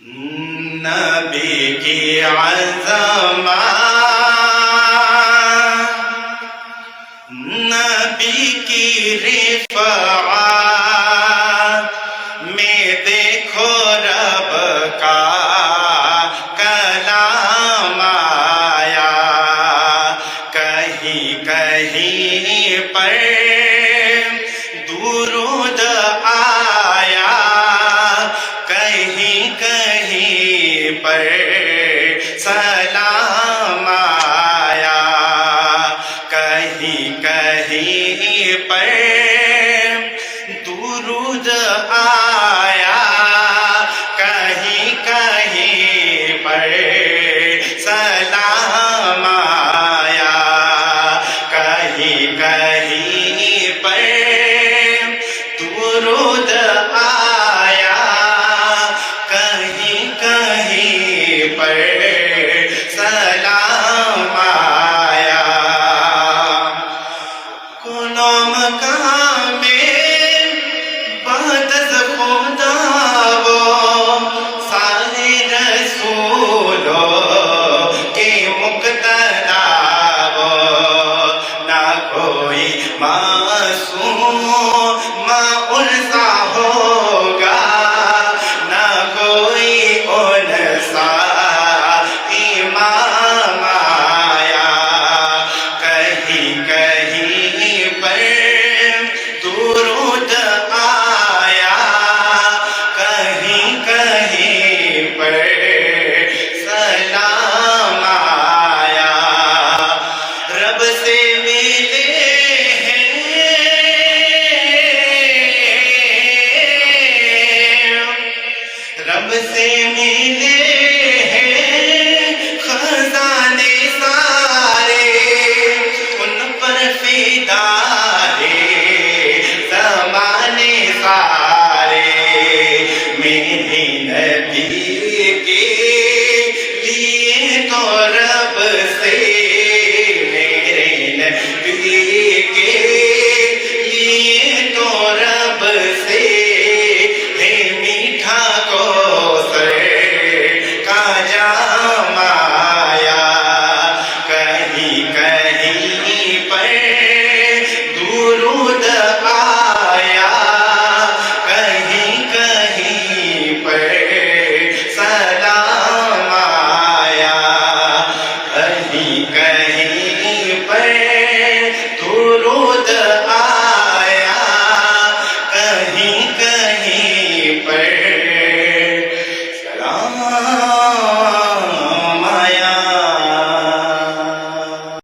نبی کی عظمت، نبی کی رفعت میں دیکھو رب کا کلام آیا، کہیں کہیں پر درود آیا، کہیں کہیں پر سلام آیا، کہیں کہیں پر درود آیا، کہیں کہیں پر سلام آیا، کہیں کہیں پر درود آیا، کہیں کہیں پر سلام آیا۔ کنو مقام بعد از خدا وہ سارے رسولوں کے مقتدا وہ، نہ کوئی معصوم ان سا ہوگا، نہ کوئی ان سا امام آیا، کہیں کہیں پر درود آیا، کہیں کہیں پر سلام آیا۔ رب سے ملے رب سے ملے ہیں خزانے سارے، ان پر فدا ہے زمانے سارے، میرے نبی کے لیے تو رب سے، میرے نبی کے لیے تو رب سے جام آیا، کہیں کہیں پر درود آیا، کہیں کہیں پر سلام آیا، کہیں کہیں پر درود آیا، کہیں کہیں پر سلام